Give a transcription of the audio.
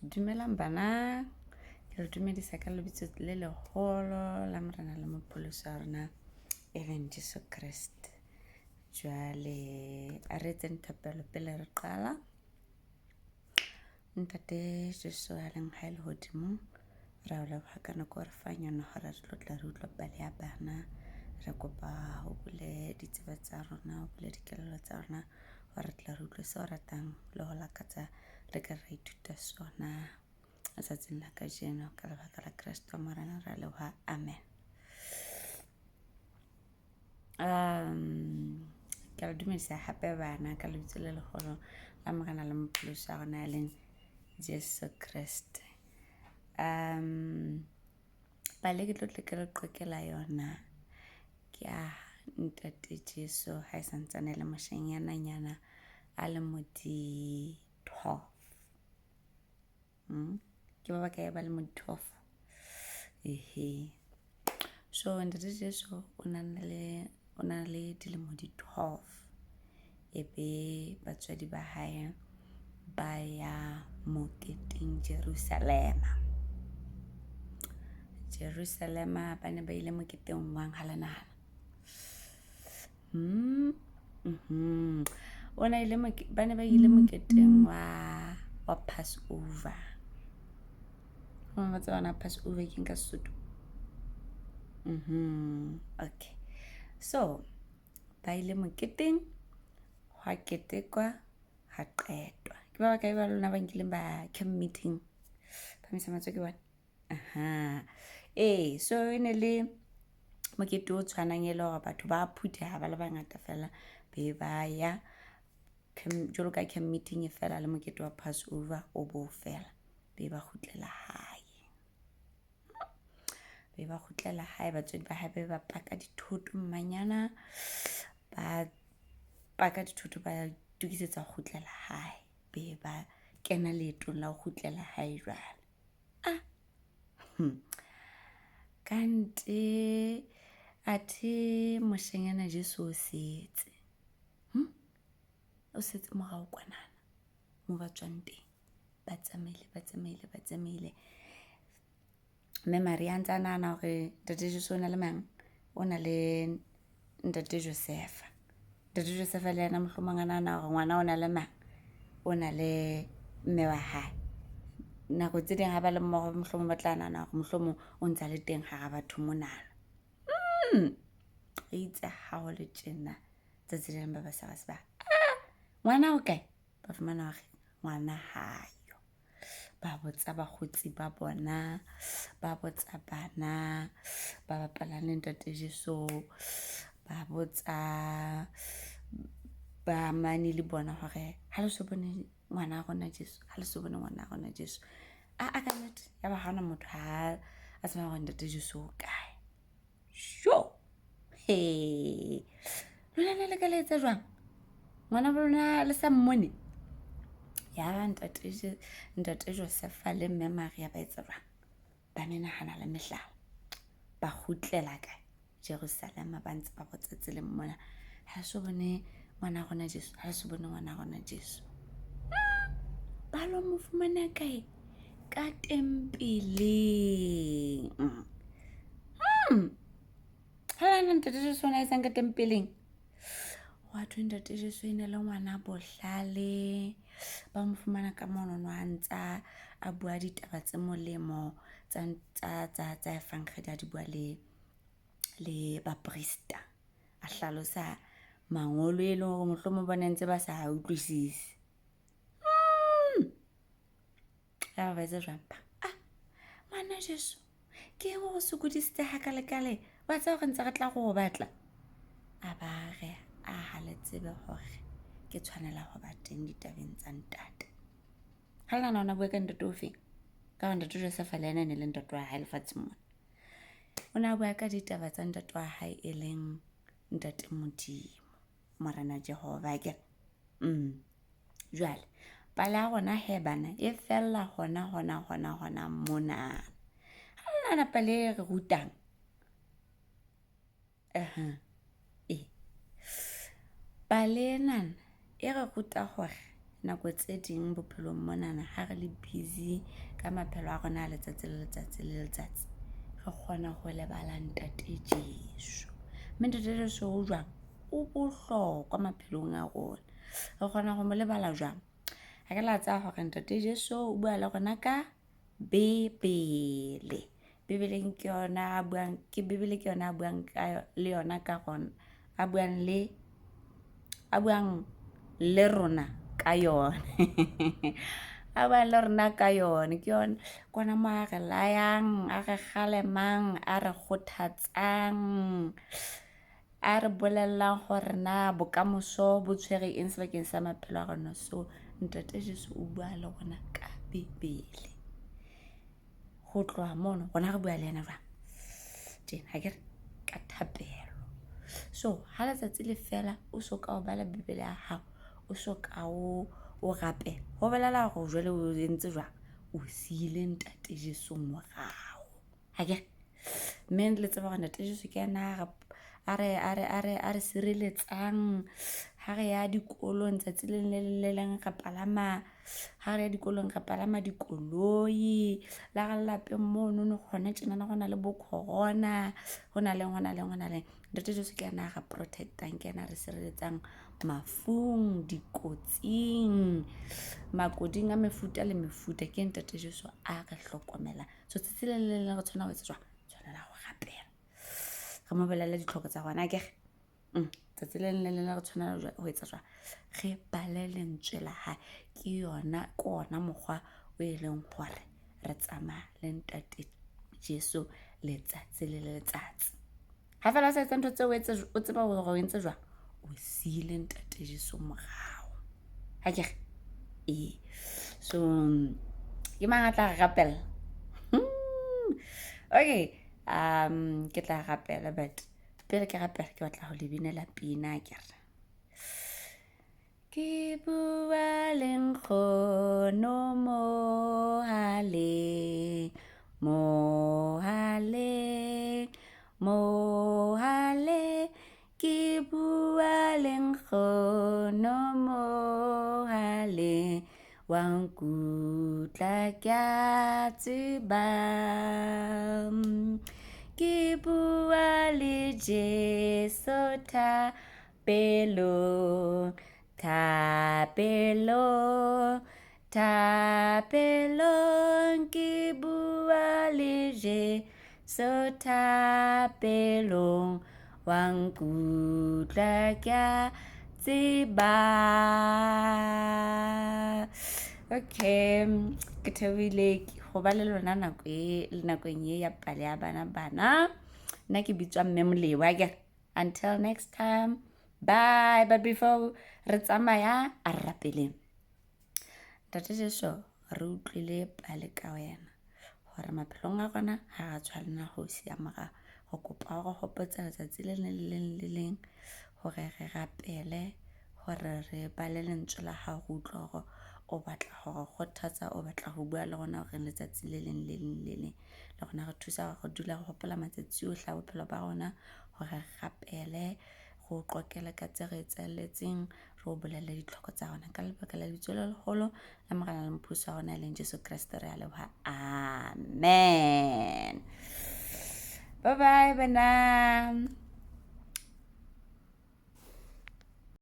Dumelang bana, ke le dumedisa ka lebitso le leholo la Morena le Mopolosi wa rona e leng Jesu Kriste. Jwale a re etseng thapelo pele re qala. Ntate Jesu a leng ha ile hodimo, ra o leboha ka nako re fang yona hore re tlo tla re utlwa pale ya bana. Re kopa ho bule ditsebe tsa rona, ho bule dikelello tsa rona, hore re tla re utlwe seo ratang le ho lakatsa re ka re ithuta sona matsatsing la kajeno ka lebaka la Kriste Morena ra leboha, amen. Ke le dumedisa hape bana ka lebitso le leholo la Morena le Mopolosi wa rona e leng Jesu Kriste. Pale ke tlo tle ke le qoqela yona ke a ntate Jesu ha santsane le moshanyana a le modi 12. Ke ba ka ba le modi 12. So ntate Jesu o na le dilemo di 12. Ebe batswadi ba hae ba ya moketeng Jerusalema ba ne ba ile moketeng wang halanana. Ba ne ba ile moketeng wa Passover. Ba tswana Passover ke nka Sesotho. Okay. So ba ile moketeng ha ketekwa ha qetwa. Ke ba kae ba lona ba nkileng ba camp meeting. Ba misa matso ke bona. So ene le mokete o tshwanang ele hore batho ba phuthe ha ba le bangata fela be ba ya jolo ka camp meeting e fela le mokete wa Passover o bo fela be ba khutlela hae batswadi ba hae ba paka dithoto mmanyana ba paka dithoto ba tukisetsa ho khutlela hae be ba kena leetong la ho khutlela hae jwale kante athe moshanyana Jesu o setse morao kwanana mo ba tswang teng ba tsamaile mme Maria ntse nana hore ntate Jesu o na le mang, o na le ntate Josefa le yena mohlomong nana hore ngwana o na le mang, o na le mme wa hae. Nako tse ding ha ba le mmoho mohlomong ba tla nana hore mohlomong o ntse le teng ha batho monana. E itse ha ho le tjena tsatsi le ba sa ba ngwana o kae, ba fumana hore ngwana hayo. Ba botsa bakgotsi ba bona, ba botsa bana ba bapala le ntate Jesu, ba botsa ba mane le bona hore ha le so bone ngwana rona Jesu, ha le so bone ngwana rona Jesu. A ka nnete ya ba hana motho ha a tsama hore ntate Jesu o kae. Lona ne le ka le etsa jwang? Ngwana ba lona le sa mmone? Ya ntate Josefa le mme Maria ba etsa jwang? Ba menahana le mehlala. Ba khutlela kae? Jerusalema ba ntse ba botsa tseleng mona. Ha so bone ngwana rona Jesu, ha so bone ngwana rona Jesu. Ba lo mo fumana kae? Ka tempeleng. Hala ntate Jesu na isang ka tempeleng. Watho ntate Jesu ene le ngwana bohlale. Ba mo fumana ka monono a ntsa a bua ditaba tse molemo tsa efangeli a di bua le ba priesta. A hlalosa mangolo e leng hore mohlomong bona ntse ba sa utlwisise. Ya ba etsa jwang pa? Mana Jesu ke go sokodisitse hakale ba tsa hore ntse re tla go batla. A ba re a haletsebe hore ke tshwanela ho ba teng ditabeng tsa ntate. Ha lana ona bua ka ntate o feng? Ka ntate Josefa le ena ne le ntate wa hae lefatsheng mona. Ona bua ka ditaba tsa ntate wa hae e leng ntate Modimo, Morena Jehova ke. Jwale pala rona he bana e fella hona mona. Ha lana pale re rutang. Pale nana e re ruta hore nako tse ding bophelong monana ha re le busy ka maphelo a rona a letsatsi le letsatsi le letsatsi re kgona go lebala Ntate Jesu. Mme Ntate Jesu o jwang o bohlokwa maphelong a rona. Re kgona go mo lebala jwang? Ha ke la tsaya gore Ntate Jesu o bua le rona ka Bebele. Bebele ke yona a buang, ke Bebele ke yona a buang ka le yona ka rona, a buang le rona ka yona. A buang le rona ka yona, ke yona kona mo a re layang, a re kgalemang, a re kgothatsang, a re bolellang gore na bokamoso bo tshwere eng sebakeng sa maphelo a rona. So Ntate Jesu o bua le rona ka Bebele. Go tloa mono gona re bua le ena jwang tjena ha ke re ka thapelo. So ha letsatsi le fela o so ka o bala Bebele ya hao, o so ka o rapela, ho bolela gore jwale o entse jwang, o siile Ntate Jesu morao. Ha ke mme le tseba gore Ntate Jesu ke yena a re sireletsang ha re ya dikolong tsatsi le leng re palama, ha re ya dikolong re palama dikoloi, la ga lapeng mono no gona tjena na gona le bo corona, gona le Ntate Jesu ke yena ga protectang, ke yena re sireletsang mafung, dikotsing, makoding a mefuta le mefuta. Ke Ntate Jesu a re hlokomela. So tsatsi le leng re tshwana ho etsa jwang, tshwana go rapela, re mo bolella ditlhoko tsa rona ke tsatsi le leng re tshwana ho etsa jwang, re bale lentswe la hae. Ke yona kona mokgwa o e leng gore re tsamaya le Ntate Jesu letsatsi le letsatsi. Ha fela sa etsa ntho tse o tseba hore o entse jwang, o siile Ntate Jesu morao. Ha ke so ke mang a tla re rapella? Okay, ke tla rapela, but pele ke rapela ke batla ho le binela pina ke re ke bua le nkgono mohale, ke bua le nkgono mohale, wa nkutla ke a tseba, ke bua le Jesu thapelong, ke bua le Jesu thapelong, wa nkutla ke a tseba. Okay, ke thabile go ba le lona nakong e ya pale ya bana. Nna ke bitswa Mme Molewa ke. Until next time, bye. But before re tsamaya a rapeleng, Ntate Jesu re utlwile pale ka wena gore maphelong a rona ha ra tshwanela go sia morago. Go kopa go hopotsa letsatsi le leng gore re rapele, gore re bale lentswe la hao, go utlwa gore o batla gore kgothatsa, o batla go bua le rona gore letsatsi le leng le rona re thusa go dula go hopola matsatsi ohle a bophelo ba rona, gore re rapele, go qoqela ka tse re etselletseng, re o bolelle ditlhoko tsa rona ka lebaka la lebitso le legolo la Morena le Mophusi wa rona e leng Jesu Kriste re a leboha. Amen. Bye bye bana.